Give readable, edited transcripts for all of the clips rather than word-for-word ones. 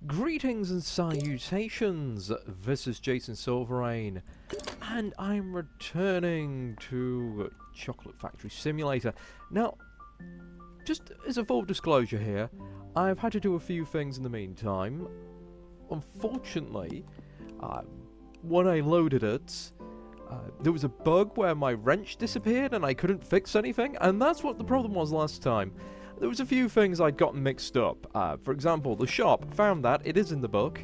Greetings and salutations, this is Jason Silverain, and I'm returning to Chocolate Factory Simulator. Now, just as a full disclosure here, I've had to do a few things in the meantime. Unfortunately, when I loaded it, there was a bug where my wrench disappeared and I couldn't fix anything, and that's what the problem was last time. There was a few things I'd gotten mixed up. For example, the shop, found that, it is in the book.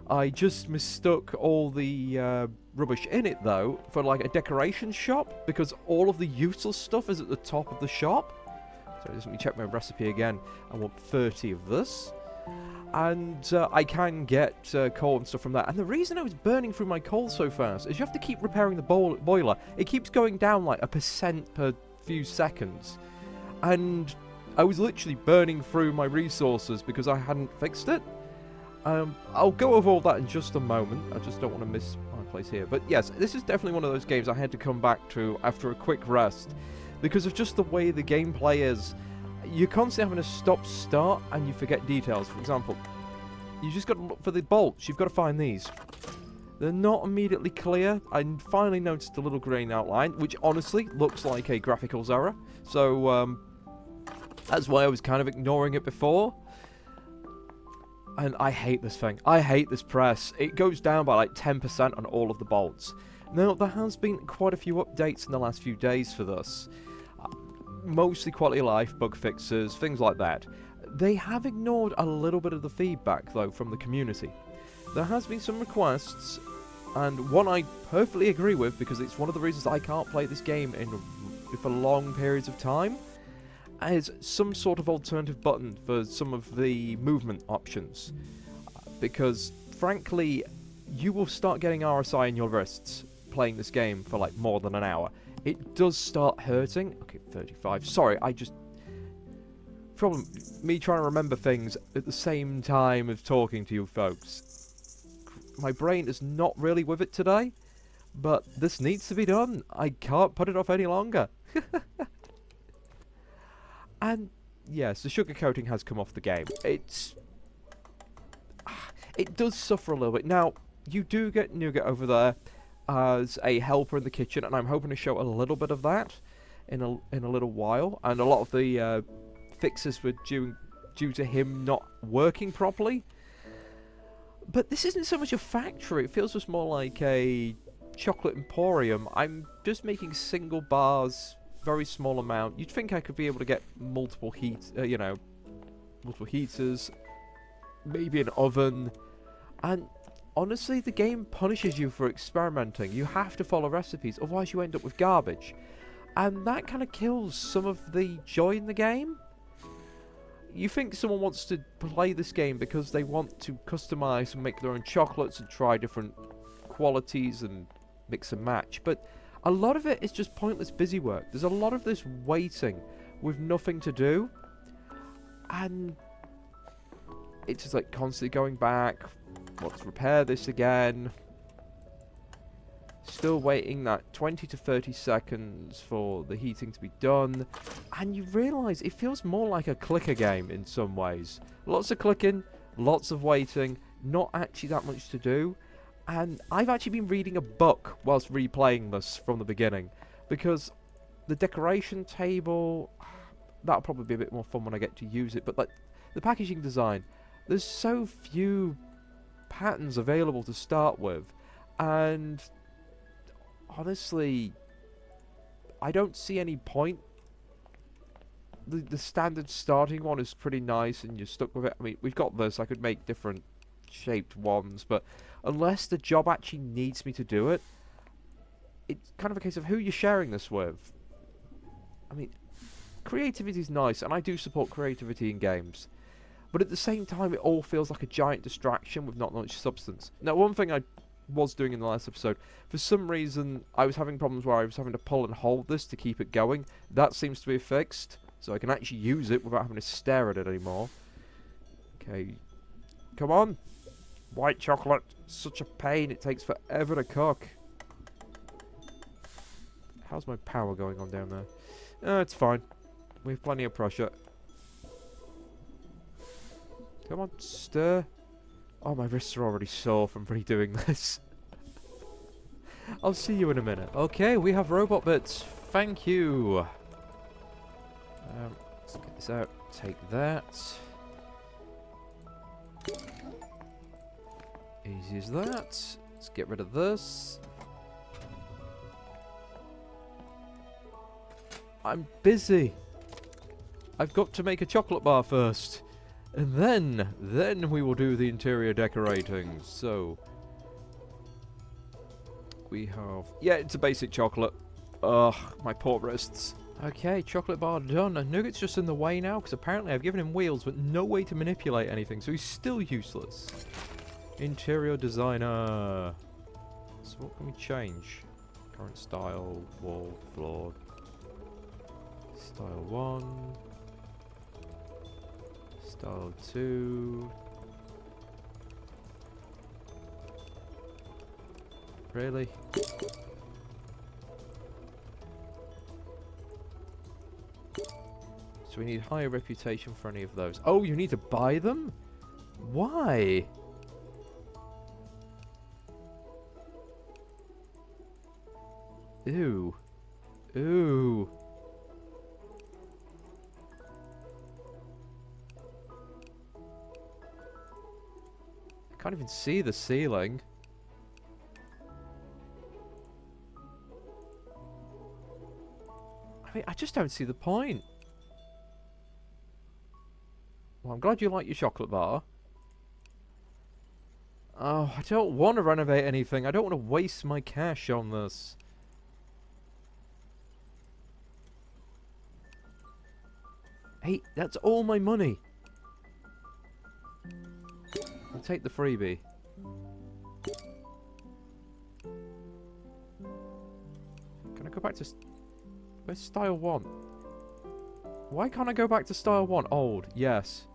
I just mistook all the rubbish in it, though, for like a decoration shop, because all of the useless stuff is at the top of the shop. So let me check my recipe again. I want 30 of this. And I can get coal and stuff from that. And the reason I was burning through my coal so fast is you have to keep repairing the boiler. It keeps going down like 1% per few seconds. And I was literally burning through my resources because I hadn't fixed it. I'll go over all that in just a moment. I just don't want to miss my place here. But yes, this is definitely one of those games I had to come back to after a quick rest because of just the way the gameplay is. You're constantly having to stop-start and you forget details. For example, you just got to look for the bolts. You've got to find these. They're not immediately clear. I finally noticed a little green outline, which honestly looks like a graphics error. So, that's why I was kind of ignoring it before. And I hate this thing. I hate this press. It goes down by like 10% on all of the bolts. Now, there has been quite a few updates in the last few days for this. Mostly quality of life, bug fixes, things like that. They have ignored a little bit of the feedback, though, from the community. There has been some requests, and one I perfectly agree with, because it's one of the reasons I can't play this game for long periods of time, is some sort of alternative button for some of the movement options. Because, frankly, you will start getting RSI in your wrists playing this game for like more than an hour. It does start hurting. Okay, 35. Sorry, problem, me trying to remember things at the same time as talking to you folks. My brain is not really with it today, but this needs to be done. I can't put it off any longer. And yes, the sugar coating has come off the game. It does suffer a little bit. Now, you do get Nougat over there as a helper in the kitchen, and I'm hoping to show a little bit of that in a little while. And a lot of the fixes were due to him not working properly. But this isn't so much a factory. It feels just more like a chocolate emporium. I'm just making single bars. Very small amount. You'd think I could be able to get multiple multiple heaters, maybe an oven, and honestly, the game punishes you for experimenting. You have to follow recipes, otherwise you end up with garbage, and that kind of kills some of the joy in the game. You think someone wants to play this game because they want to customize and make their own chocolates and try different qualities and mix and match, but a lot of it is just pointless busy work. There's a lot of this waiting with nothing to do. And it's just like constantly going back. Let's repair this again. Still waiting that 20 to 30 seconds for the heating to be done. And you realise it feels more like a clicker game in some ways. Lots of clicking, lots of waiting, not actually that much to do. And I've actually been reading a book whilst replaying this from the beginning. Because the decoration table, that'll probably be a bit more fun when I get to use it. But like the packaging design, there's so few patterns available to start with. And honestly, I don't see any point. The standard starting one is pretty nice and you're stuck with it. I mean, we've got this. I could make different shaped ones, but unless the job actually needs me to do it, it's kind of a case of who you're sharing this with. I mean, creativity is nice, and I do support creativity in games, but at the same time it all feels like a giant distraction with not much substance. Now, one thing I was doing in the last episode, for some reason I was having problems where I was having to pull and hold this to keep it going. That seems to be fixed, so I can actually use it without having to stare at it anymore. Okay, come on. White chocolate, such a pain, it takes forever to cook. How's my power going on down there? It's fine. We have plenty of pressure. Come on, stir. Oh, my wrists are already sore from redoing this. I'll see you in a minute. Okay, we have robot bits. Thank you. Let's get this out. Take that. Easy as that. Let's get rid of this. I'm busy. I've got to make a chocolate bar first. And then we will do the interior decorating. So, we have... Yeah, it's a basic chocolate. Ugh, my poor wrists. Okay, chocolate bar done. And Nugget's just in the way now, because apparently I've given him wheels, but no way to manipulate anything, so he's still useless. Interior designer. So what can we change? Current style, wall, floor. Style 1. Style 2. Really? So we need higher reputation for any of those. Oh, you need to buy them? Why? Ew. Ooh. I can't even see the ceiling. I mean, I just don't see the point. Well, I'm glad you like your chocolate bar. Oh, I don't want to renovate anything. I don't want to waste my cash on this. Hey, that's all my money. I'll take the freebie. Can I go back to... Where's style 1? Why can't I go back to style 1? Old, yes.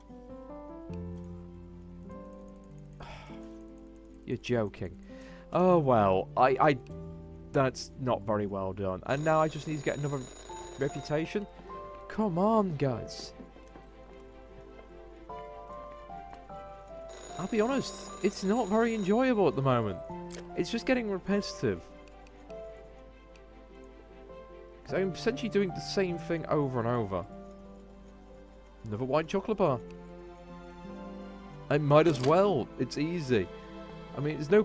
You're joking. Oh, well. That's not very well done. And now I just need to get another reputation? Come on, guys. I'll be honest, it's not very enjoyable at the moment. It's just getting repetitive. Because I'm essentially doing the same thing over and over. Another white chocolate bar. I might as well. It's easy. I mean, there's no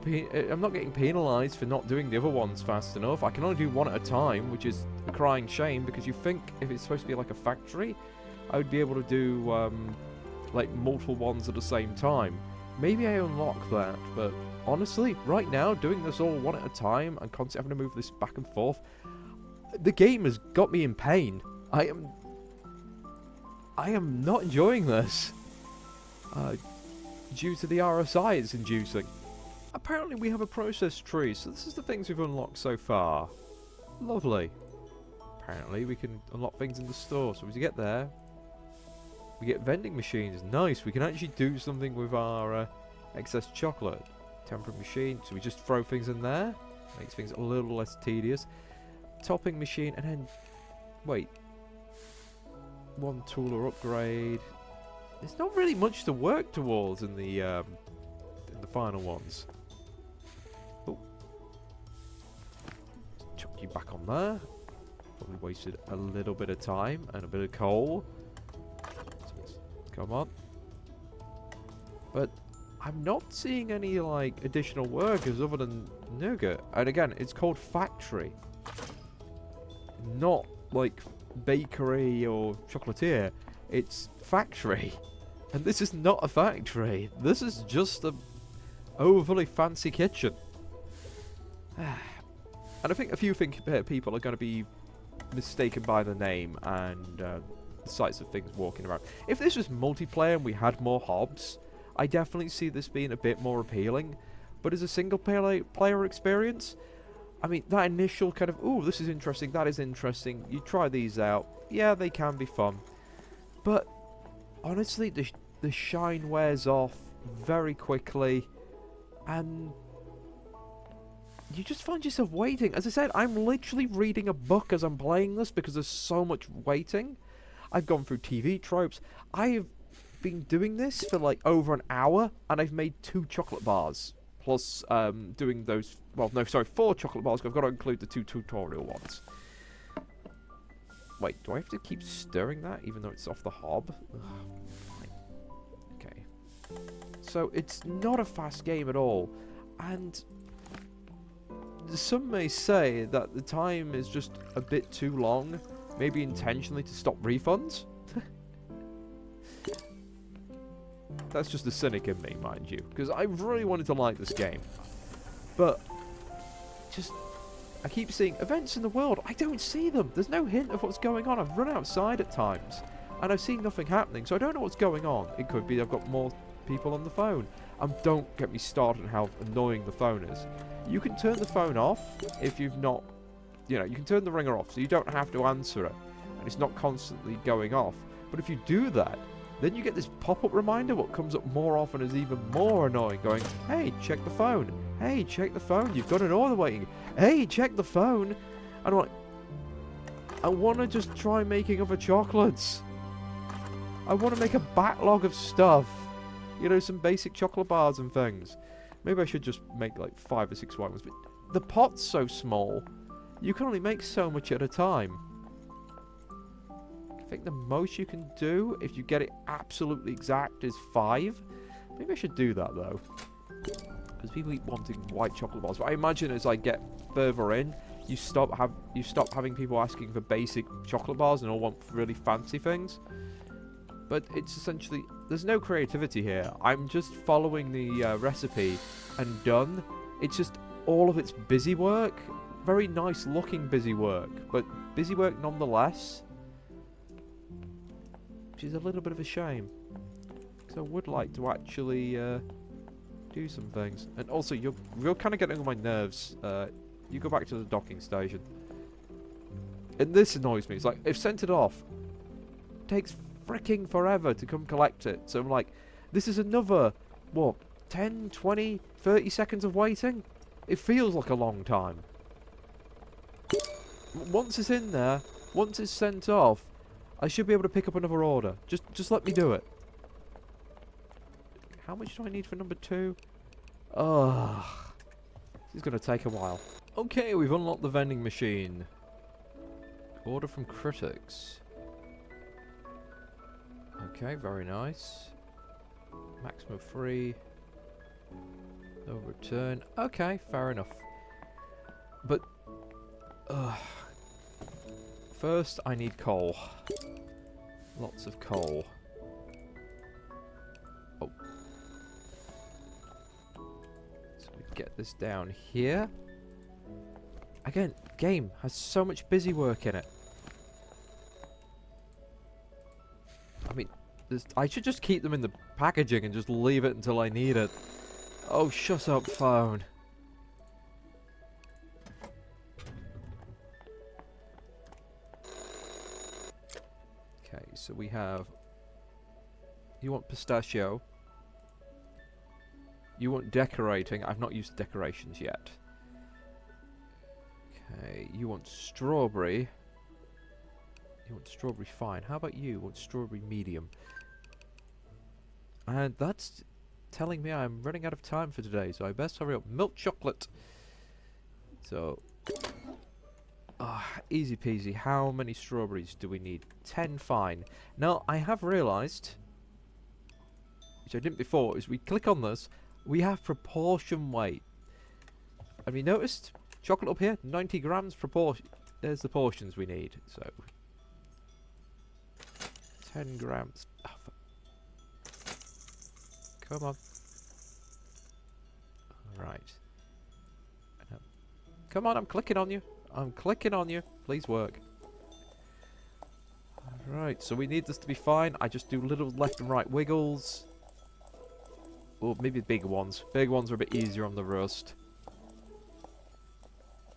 I'm not getting penalised for not doing the other ones fast enough. I can only do one at a time, which is a crying shame, because you think if it's supposed to be like a factory, I would be able to do like multiple ones at the same time. Maybe I unlock that, but honestly, right now, doing this all one at a time and constantly having to move this back and forth, the game has got me in pain. I am not enjoying this. Due to the RSI it's inducing. Apparently we have a process tree, so this is the things we've unlocked so far. Lovely. Apparently we can unlock things in the store, so as you get there, we get vending machines. Nice, we can actually do something with our excess chocolate. Temporary machine, so we just throw things in there. Makes things a little less tedious. Topping machine, and then... Wait. One tool or upgrade. There's not really much to work towards in the final ones. Oh. Chuck you back on there. Probably wasted a little bit of time and a bit of coal. Come on. But I'm not seeing any like additional workers other than Nougat. And again, it's called factory. Not like bakery or chocolatier. It's factory. And this is not a factory. This is just a overly fancy kitchen. And I think a few people are going to be mistaken by the name and the sights of things walking around. If this was multiplayer and we had more hobs, I definitely see this being a bit more appealing. But as a single player experience, I mean, that initial kind of, ooh, this is interesting, that is interesting, you try these out, yeah, they can be fun. But honestly, the shine wears off very quickly, and you just find yourself waiting. As I said, I'm literally reading a book as I'm playing this because there's so much waiting. I've gone through TV tropes. I've been doing this for like over an hour, and I've made 2 chocolate bars. Plus, doing those... Well, no, sorry, 4 chocolate bars. I've got to include the 2 tutorial ones. Wait, do I have to keep stirring that, even though it's off the hob? Ugh, okay. So, it's not a fast game at all. And... some may say that the time is just a bit too long. Maybe intentionally to stop refunds? That's just the cynic in me, mind you. Because I really wanted to like this game. But, just, I keep seeing events in the world. I don't see them. There's no hint of what's going on. I've run outside at times. And I've seen nothing happening. So I don't know what's going on. It could be I've got more people on the phone. And don't get me started on how annoying the phone is. You can turn the phone off if you've not... You know, you can turn the ringer off so you don't have to answer it. And it's not constantly going off. But if you do that, then you get this pop-up reminder. What comes up more often is even more annoying, going, hey, check the phone. Hey, check the phone. You've got an order waiting. Hey, check the phone. And I'm like, I want to just try making other chocolates. I want to make a backlog of stuff. You know, some basic chocolate bars and things. Maybe I should just make like 5 or 6 white ones. But the pot's so small, you can only make so much at a time. I think the most you can do, if you get it absolutely exact, is 5. Maybe I should do that, though. Because people keep wanting white chocolate bars. But I imagine as I get further in, you stop having people asking for basic chocolate bars and all want really fancy things. But it's essentially... There's no creativity here. I'm just following the recipe and done. It's just all of it's busy work. Very nice looking busy work. But busy work nonetheless. Which is a little bit of a shame. Because I would like to actually do some things. And also, you're kind of getting on my nerves. You go back to the docking station. And this annoys me. It's like, if sent it off, it takes freaking forever to come collect it. So I'm like, this is another, what, 10, 20, 30 seconds of waiting? It feels like a long time. Once it's in there, once it's sent off, I should be able to pick up another order. Just let me do it. How much do I need for number 2? Ugh. This is going to take a while. Okay, we've unlocked the vending machine. Order from critics. Okay, very nice. Maximum free. No return. Okay, fair enough. But, first I need coal. Lots of coal. Oh. So we get this down here. Again, game has so much busy work in it. I mean, I should just keep them in the packaging and just leave it until I need it. Oh, shut up, phone. Okay, so we have... You want pistachio. You want decorating. I've not used decorations yet. Okay, you want strawberry. You want strawberry fine. How about you? You want strawberry medium. And that's telling me I'm running out of time for today, so I best hurry up. Milk chocolate. So, easy peasy. How many strawberries do we need? 10 fine. Now, I have realised, which I didn't before, is we click on this, we have proportion weight. Have you noticed? Chocolate up here, 90 grams proportion. There's the portions we need. So, 10 grams. Oh, come on. Right. Come on, I'm clicking on you. I'm clicking on you. Please work. Right, so we need this to be fine. I just do little left and right wiggles. Or maybe big ones. Big ones are a bit easier on the roast.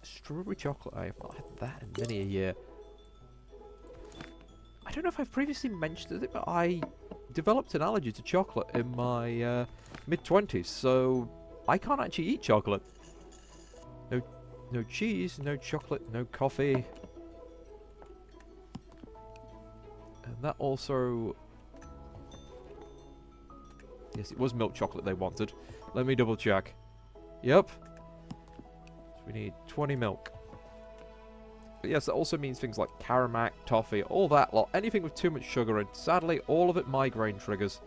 Strawberry chocolate. I have not had that in many a year. I don't know if I've previously mentioned it, but I developed an allergy to chocolate in my mid-20s, so I can't actually eat chocolate. No cheese, no chocolate, no coffee. And that also Yes, it was milk chocolate they wanted. Let me double check. Yep. So we need 20 milk. But yes, that also means things like Caramac, toffee, all that lot. Anything with too much sugar in. Sadly, all of it migraine triggers.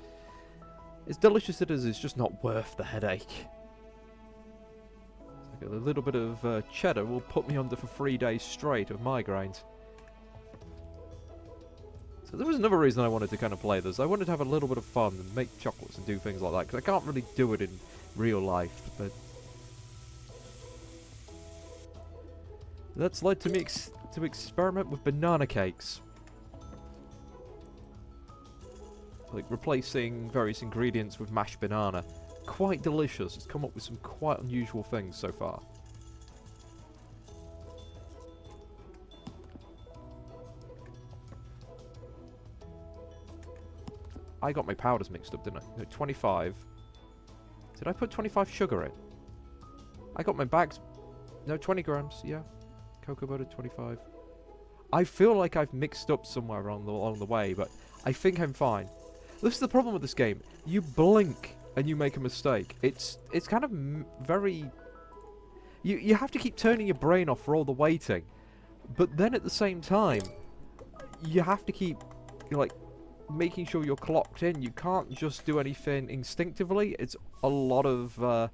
As delicious as it is, it's just not worth the headache. A little bit of cheddar will put me under for 3 days straight of migraines. So there was another reason I wanted to kind of play this. I wanted to have a little bit of fun and make chocolates and do things like that, because I can't really do it in real life. But that's led to me to experiment with banana cakes. Like replacing various ingredients with mashed banana. Quite delicious. It's come up with some quite unusual things so far. I got my powders mixed up, didn't I? No, 25. Did I put 25 sugar in? I got my bags... No, 20 grams, yeah. Cocoa butter, 25. I feel like I've mixed up somewhere along the way, but I think I'm fine. This is the problem with this game. You blink and you make a mistake. It's kind of very... You have to keep turning your brain off for all the waiting. But then at the same time, you have to keep, like, making sure you're clocked in. You can't just do anything instinctively. It's a lot of...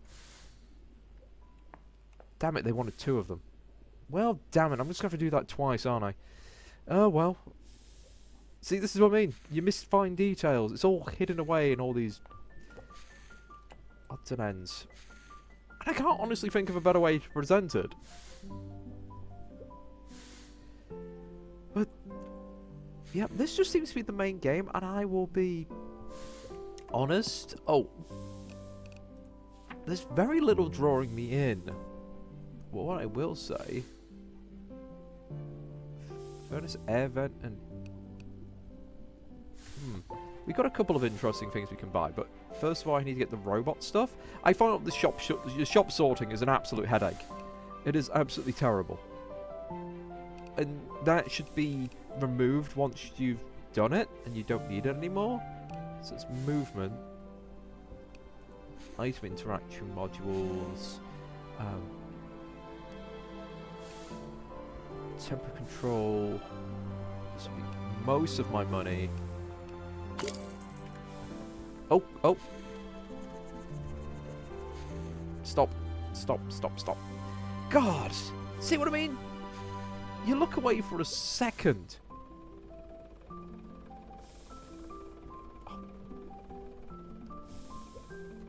Damn it, they wanted 2 of them. Well, damn it, I'm just going to have to do that twice, aren't I? Oh, well. See, this is what I mean. You miss fine details. It's all hidden away in all these odds and ends. And I can't honestly think of a better way to present it. But, yeah, this just seems to be the main game, and I will be honest. Oh. There's very little drawing me in. Well, what I will say... Furnace, air vent, and... We got a couple of interesting things we can buy, but first of all I need to get the robot stuff. I found out the shop sorting is an absolute headache. It is absolutely terrible. And that should be removed once you've done it, and you don't need it anymore. So it's movement. Item interaction modules. Temper control. This will be most of my money. Oh, oh. Stop. Stop, stop, stop. God! See what I mean? You look away for a second.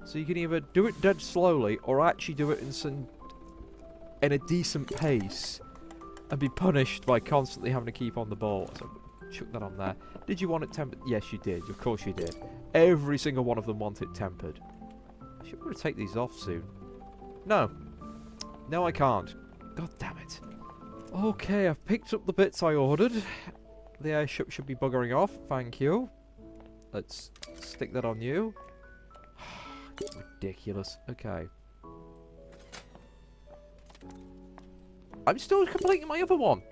So you can either do it dead slowly or actually do it in a decent pace and be punished by constantly having to keep on the ball. So chuck that on there. Did you want it tempered? Yes, you did. Of course you did. Every single one of them want it tempered. I should be able to take these off soon. No. No, I can't. God damn it. Okay, I've picked up the bits I ordered. The airship should be buggering off. Thank you. Let's stick that on you. Ridiculous. Okay. I'm still completing my other one.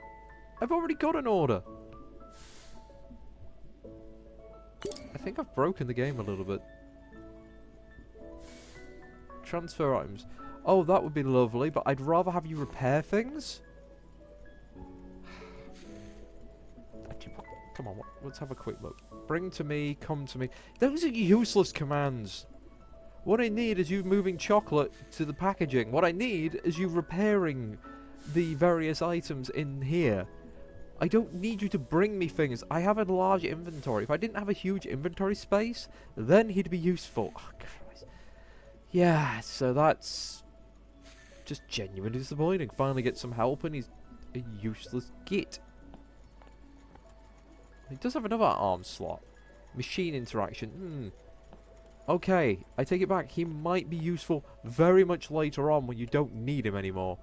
I've already got an order. I think I've broken the game a little bit. Transfer items. Oh, that would be lovely, but I'd rather have you repair things. Come on, let's have a quick look. Bring to me, come to me. Those are useless commands. What I need is you moving chocolate to the packaging. What I need is you repairing the various items in here. I don't need you to bring me things. I have a large inventory. If I didn't have a huge inventory space, then he'd be useful. Oh, Christ. Yeah, so that's just genuinely disappointing. Finally get some help and he's a useless git. He does have another arm slot. Machine interaction. Okay, I take it back. He might be useful very much later on when you don't need him anymore.